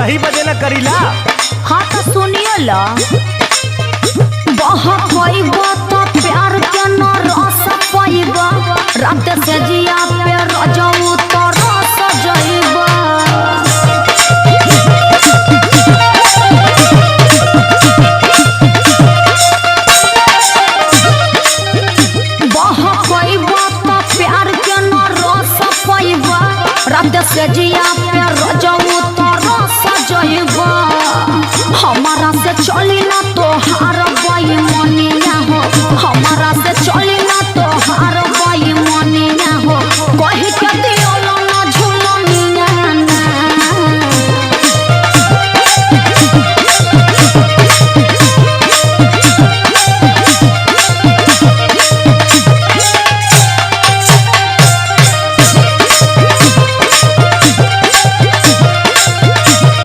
यही बजे न करीला। हाँ तो सुनिए ला बहकइबा तो प्यार के न रस पाइबा रात से जिया पे रजऊ तो